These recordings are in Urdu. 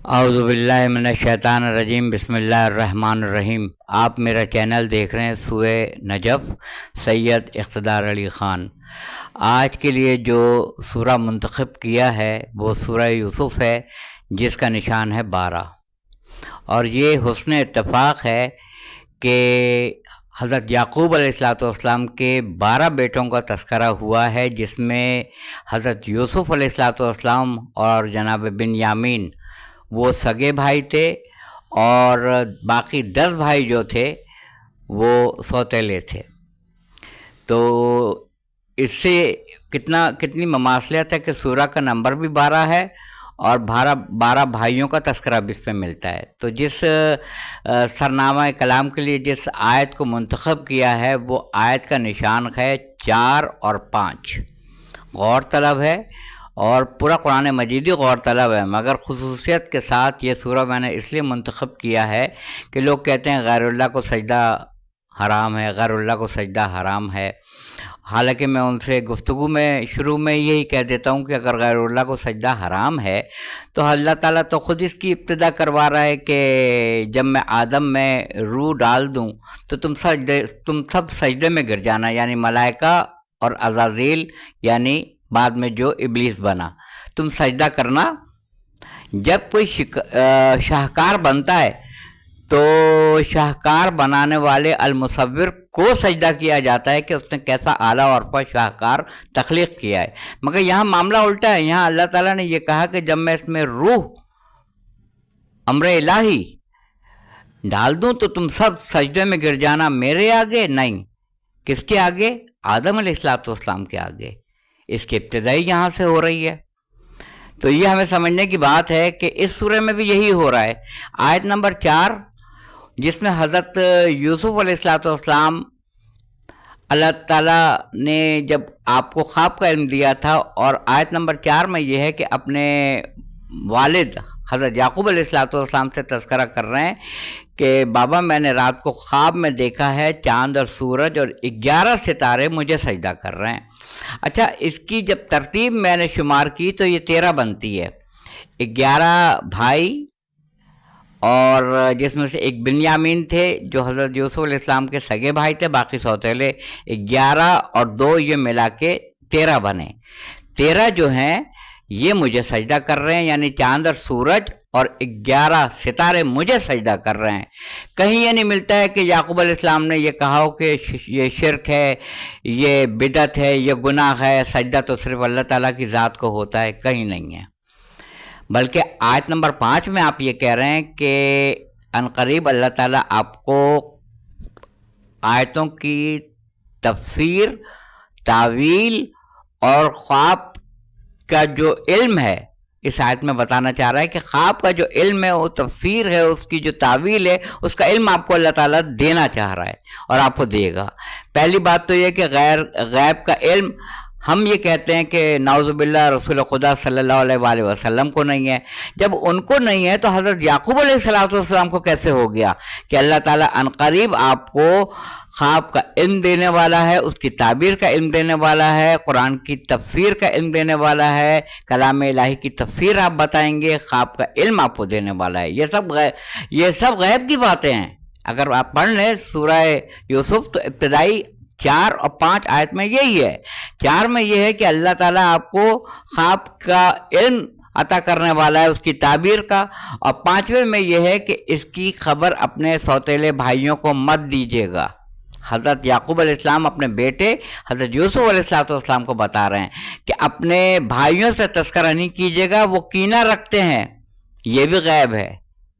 اعوذ باللہ من الشیطان الرجیم، بسم اللہ الرحمن الرحیم۔ آپ میرا چینل دیکھ رہے ہیں سورہ نجف، سید اقتدار علی خان۔ آج کے لیے جو سورہ منتخب کیا ہے وہ سورہ یوسف ہے، جس کا نشان ہے 12، اور یہ حسن اتفاق ہے کہ حضرت یعقوب علیہ السلام کے 12 بیٹوں کا تذکرہ ہوا ہے، جس میں حضرت یوسف علیہ السلام اور جناب بنیامین وہ سگے بھائی تھے، اور باقی 10 بھائی جو تھے وہ سوتیلے تھے۔ تو اس سے کتنی مماثلت ہے کہ سورہ کا نمبر بھی 12 ہے اور 12 بھائیوں کا تذکرہ بھی اس پہ ملتا ہے۔ تو جس سرنامہ کلام کے لیے جس آیت کو منتخب کیا ہے وہ آیت کا نشان ہے 4 اور 5، غور طلب ہے، اور پورا قرآن مجید ہی غور طلب ہے، مگر خصوصیت کے ساتھ یہ سورہ میں نے اس لیے منتخب کیا ہے کہ لوگ کہتے ہیں غیر اللہ کو سجدہ حرام ہے، غیر اللہ کو سجدہ حرام ہے۔ حالانکہ میں ان سے گفتگو میں شروع میں یہی کہہ دیتا ہوں کہ اگر غیر اللہ کو سجدہ حرام ہے تو اللہ تعالیٰ تو خود اس کی ابتدا کروا رہا ہے کہ جب میں آدم میں روح ڈال دوں تو تم سب سجدے میں گر جانا، یعنی ملائکہ اور عزازیل، یعنی بعد میں جو ابلیس بنا، تم سجدہ کرنا۔ جب کوئی شاہکار بنتا ہے تو شاہکار بنانے والے المصور کو سجدہ کیا جاتا ہے کہ اس نے کیسا اعلیٰ اور عرفہ شاہکار تخلیق کیا ہے، مگر یہاں معاملہ الٹا ہے۔ یہاں اللہ تعالیٰ نے یہ کہا کہ جب میں اس میں روح امر الہی ڈال دوں تو تم سب سجدے میں گر جانا، میرے آگے نہیں، کس کے آگے؟ آدم علیہ السلام کے آگے۔ اس کی ابتدائی یہاں سے ہو رہی ہے۔ تو یہ ہمیں سمجھنے کی بات ہے کہ اس سورہ میں بھی یہی ہو رہا ہے۔ آیت نمبر 4، جس میں حضرت یوسف علیہ السلام اللہ تعالیٰ نے جب آپ کو خواب کا علم دیا تھا، اور آیت نمبر 4 میں یہ ہے کہ اپنے والد حضرت یعقوب علیہ السلام سے تذکرہ کر رہے ہیں کہ بابا میں نے رات کو خواب میں دیکھا ہے چاند اور سورج اور 11 ستارے مجھے سجدہ کر رہے ہیں۔ اچھا، اس کی جب ترتیب میں نے شمار کی تو یہ 13 بنتی ہے۔ 11 بھائی، اور جس میں سے ایک بنیامین تھے جو حضرت یوسف علیہ السلام کے سگے بھائی تھے، باقی سوتیلے 11 اور 2 یہ ملا کے 13 بنے۔ 13 جو ہیں یہ مجھے سجدہ کر رہے ہیں، یعنی چاند اور سورج اور 11 ستارے مجھے سجدہ کر رہے ہیں۔ کہیں یہ نہیں ملتا ہے کہ یعقوب علیہ السلام نے یہ کہا ہو کہ یہ شرک ہے، یہ بدعت ہے، یہ گناہ ہے، سجدہ تو صرف اللہ تعالیٰ کی ذات کو ہوتا ہے، کہیں نہیں ہے۔ بلکہ آیت نمبر 5 میں آپ یہ کہہ رہے ہیں کہ عنقریب اللہ تعالیٰ آپ کو آیتوں کی تفسیر، تعویل اور خواب کا جو علم ہے اس آیت میں بتانا چاہ رہا ہے کہ خواب کا جو علم ہے، وہ تفسیر ہے، اس کی جو تعویل ہے، اس کا علم آپ کو اللہ تعالیٰ دینا چاہ رہا ہے، اور آپ کو دے گا۔ پہلی بات تو یہ کہ غیب کا علم ہم یہ کہتے ہیں کہ نعوذ باللہ رسول خدا صلی اللہ علیہ وآلہ وسلم کو نہیں ہے۔ جب ان کو نہیں ہے تو حضرت یعقوب علیہ السلام کو کیسے ہو گیا کہ اللہ تعالیٰ عنقریب آپ کو خواب کا علم دینے والا ہے، اس کی تعبیر کا علم دینے والا ہے، قرآن کی تفسیر کا علم دینے والا ہے، کلام الہی کی تفسیر آپ بتائیں گے، خواب کا علم آپ کو دینے والا ہے۔ یہ سب غیب کی باتیں ہیں۔ اگر آپ پڑھ لیں سورہ یوسف تو ابتدائی 4 اور 5 آیت میں یہی ہے۔ 4 میں یہ ہے کہ اللہ تعالیٰ آپ کو خواب کا علم عطا کرنے والا ہے، اس کی تعبیر کا، اور 5ویں میں یہ ہے کہ اس کی خبر اپنے سوتیلے بھائیوں کو مت دیجیے گا۔ حضرت یعقوب علیہ السلام اپنے بیٹے حضرت یوسف علیہ السلام کو بتا رہے ہیں کہ اپنے بھائیوں سے تذکرہ نہیں کیجیے گا، وہ کینہ رکھتے ہیں۔ یہ بھی غیب ہے،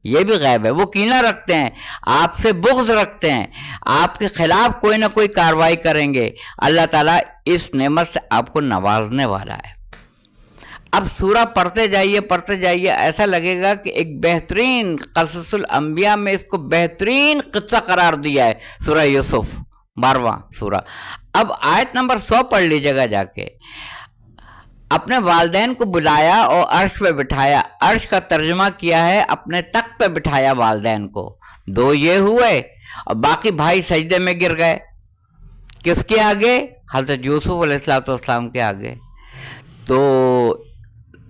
یہ بھی غیب ہے، وہ کینہ رکھتے ہیں، آپ سے بغض رکھتے ہیں، آپ کے خلاف کوئی نہ کوئی کارروائی کریں گے۔ اللہ تعالیٰ اس نعمت سے آپ کو نوازنے والا ہے۔ اب سورہ پڑھتے جائیے، ایسا لگے گا کہ ایک بہترین قصص الانبیاء میں اس کو بہترین قصہ قرار دیا ہے سورہ یوسف، 12واں سورہ۔ اب آیت نمبر 100 پڑھ لیجیے گا جا کے۔ اپنے والدین کو بلایا اور عرش پہ بٹھایا۔ عرش کا ترجمہ کیا ہے اپنے تخت پہ بٹھایا والدین کو۔ 2 یہ ہوئے اور باقی بھائی سجدے میں گر گئے۔ کس کے آگے؟ حضرت یوسف علیہ السلام کے آگے۔ تو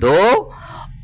2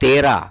13।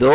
2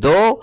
2